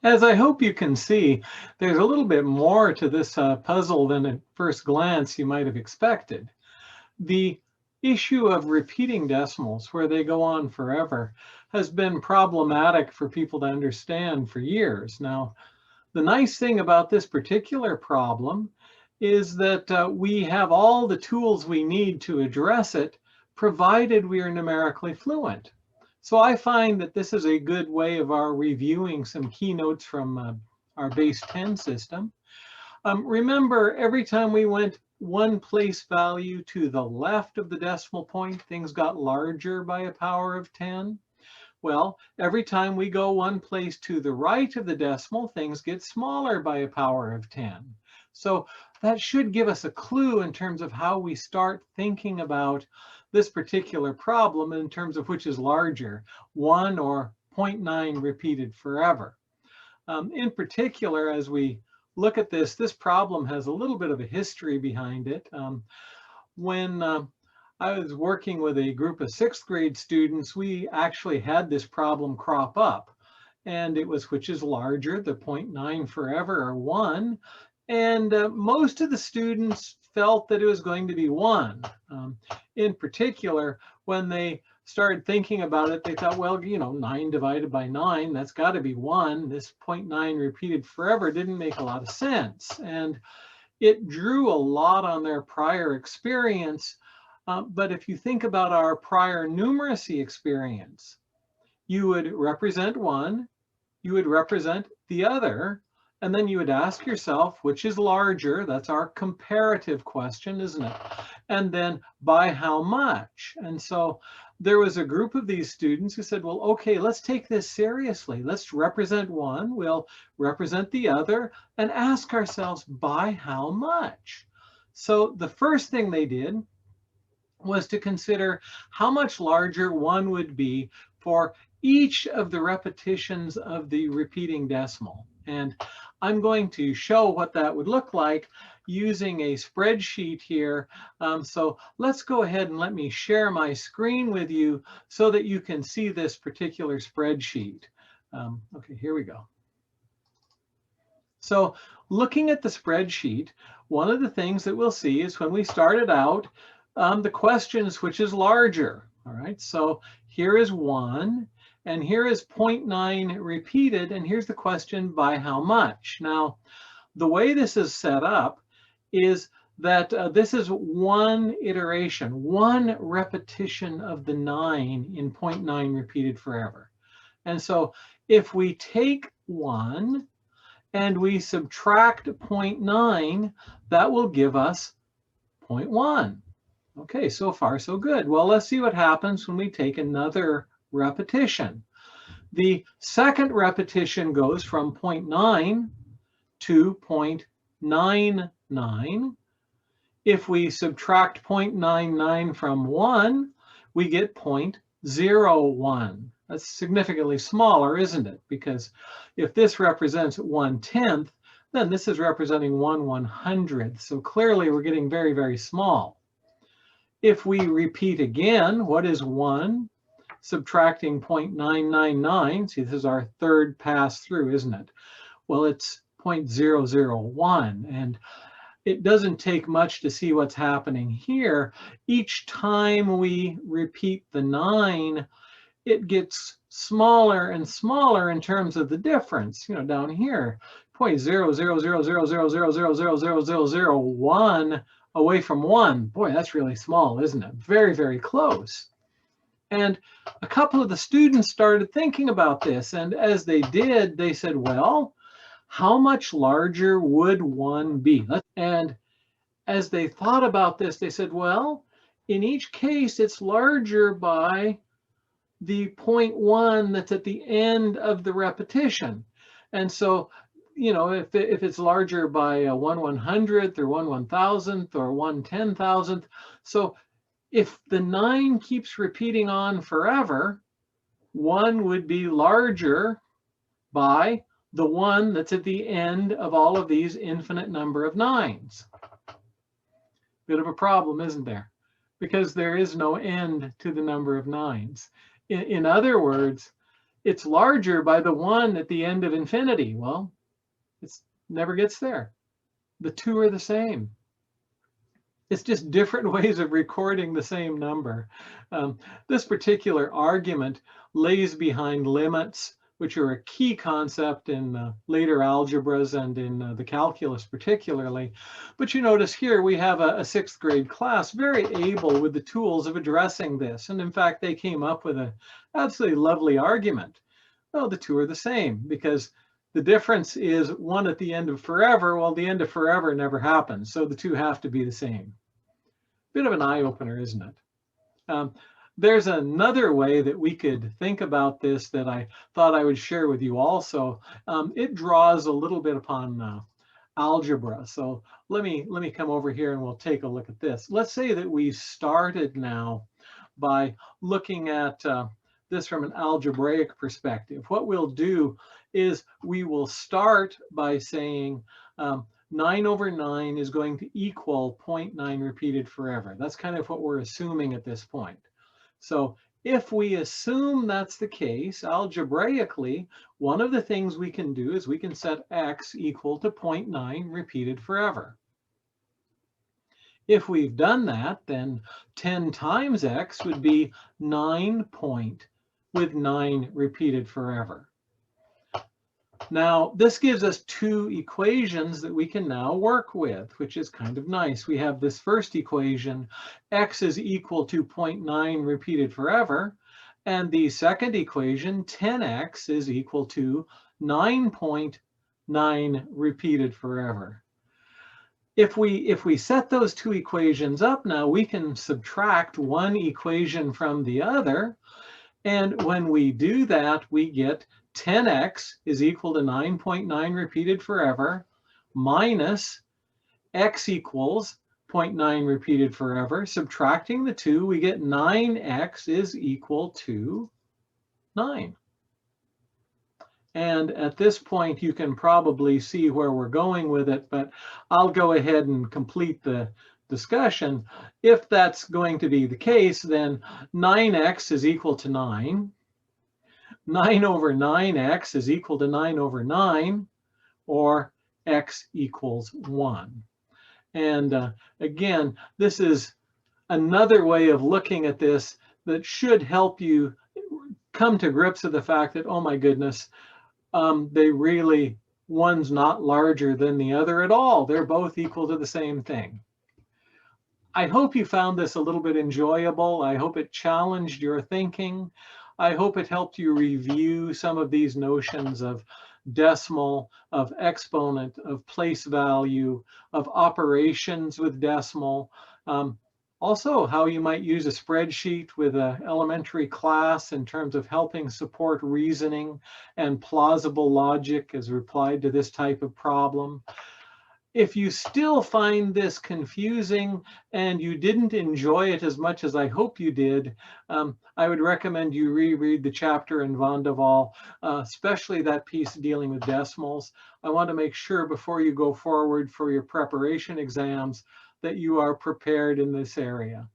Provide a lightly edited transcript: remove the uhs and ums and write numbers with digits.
As I hope you can see, there's a little bit more to this puzzle than at first glance you might have expected. The issue of repeating decimals, where they go on forever, has been problematic for people to understand for years. Now, the nice thing about this particular problem is that we have all the tools we need to address it, provided we are numerically fluent. So I find that this is a good way of our reviewing some keynotes from our base 10 system. Remember, every time we went one place value to the left of the decimal point, things got larger by a power of 10. Well, every time we go one place to the right of the decimal, things get smaller by a power of 10. So that should give us a clue in terms of how we start thinking about this particular problem in terms of which is larger, 1 or 0.9 repeated forever. In particular, as we look at this problem has a little bit of a history behind it. When I was working with a group of 6th grade students, we actually had this problem crop up. And it was which is larger, the 0.9 forever or 1. And most of the students felt that it was going to be 1. In particular, when they started thinking about it, they thought, well, 9 divided by 9, that's got to be 1. This 0.9 repeated forever didn't make a lot of sense. And it drew a lot on their prior experience. But if you think about our prior numeracy experience, you would represent 1, you would represent the other, and then you would ask yourself, which is larger? That's our comparative question, isn't it? And then by how much? And so there was a group of these students who said, well, okay, let's take this seriously. Let's represent 1, we'll represent the other, and ask ourselves, by how much? So the first thing they did was to consider how much larger 1 would be for each of the repetitions of the repeating decimal. And I'm going to show what that would look like using a spreadsheet here. So let's go ahead and let me share my screen with you so that you can see this particular spreadsheet. Okay, here we go. So looking at the spreadsheet, one of the things that we'll see is when we started out, the question is which is larger. All right, so here is 1. And here is 0.9 repeated, and here's the question, by how much? Now, the way this is set up is that this is one iteration, one repetition of the 9 in 0.9 repeated forever. And so if we take 1 and we subtract 0.9, that will give us 0.1. Okay, so far so good. Well, let's see what happens when we take another repetition. The second repetition goes from 0.9 to 0.99. If we subtract 0.99 from 1, we get 0.01. That's significantly smaller, isn't it? Because if this represents 1/10, then this is representing 1/100th. So clearly we're getting very, very small. If we repeat again, what is 1? Subtracting 0.999, see, this is our third pass through, isn't it? Well, it's 0.001, and it doesn't take much to see what's happening here. Each time we repeat the 9, it gets smaller and smaller in terms of the difference. Down here, 0.0000000000001 away from 1. Boy, that's really small, isn't it? Very, very close. And a couple of the students started thinking about this. And as they did, they said, well, how much larger would 1 be? And as they thought about this, they said, well, in each case, it's larger by the 0.1 that's at the end of the repetition. And so, if it's larger by 1/100th or 1/1000th or 1/10,000th, so if the 9 keeps repeating on forever, 1 would be larger by the 1 that's at the end of all of these infinite number of 9s. Bit of a problem, isn't there? Because there is no end to the number of 9s. In other words, It's larger by the 1 at the end of infinity. Well, it never gets there. The two are the same. It's just different ways of recording the same number. This particular argument lays behind limits, which are a key concept in later algebras and in the calculus particularly. But you notice here we have a 6th grade class very able with the tools of addressing this. And in fact, they came up with an absolutely lovely argument. Oh, the two are the same because the difference is 1 at the end of forever. Well, the end of forever never happens, so the two have to be the same. Bit of an eye-opener, isn't it? There's another way that we could think about this that I thought I would share with you also. It draws a little bit upon algebra. So let me come over here and we'll take a look at this. Let's say that we started now by looking at this from an algebraic perspective. What we'll do is we will start by saying 9 over 9 is going to equal 0.9 repeated forever. That's kind of what we're assuming at this point. So if we assume that's the case, algebraically, one of the things we can do is we can set x equal to 0.9 repeated forever. If we've done that, then 10 times x would be 9 with 9 repeated forever. Now, this gives us two equations that we can now work with, which is kind of nice. We have this first equation, x is equal to 0.9 repeated forever. And the second equation, 10x is equal to 9.9 repeated forever. If we set those two equations up now, we can subtract one equation from the other. And when we do that, we get 10x is equal to 9.9 repeated forever minus x equals 0.9 repeated forever. Subtracting the two, we get 9x is equal to 9. And at this point, you can probably see where we're going with it, but I'll go ahead and complete the discussion. If that's going to be the case, then 9x is equal to 9. 9 over 9x is equal to 9 over 9, or x equals 1. And again, this is another way of looking at this that should help you come to grips with the fact that, oh my goodness, one's not larger than the other at all. They're both equal to the same thing. I hope you found this a little bit enjoyable. I hope it challenged your thinking. I hope it helped you review some of these notions of decimal, of exponent, of place value, of operations with decimal. Also, how you might use a spreadsheet with an elementary class in terms of helping support reasoning and plausible logic as replied to this type of problem. If you still find this confusing and you didn't enjoy it as much as I hope you did, I would recommend you reread the chapter in Van de Waal, especially that piece dealing with decimals. I want to make sure before you go forward for your preparation exams that you are prepared in this area.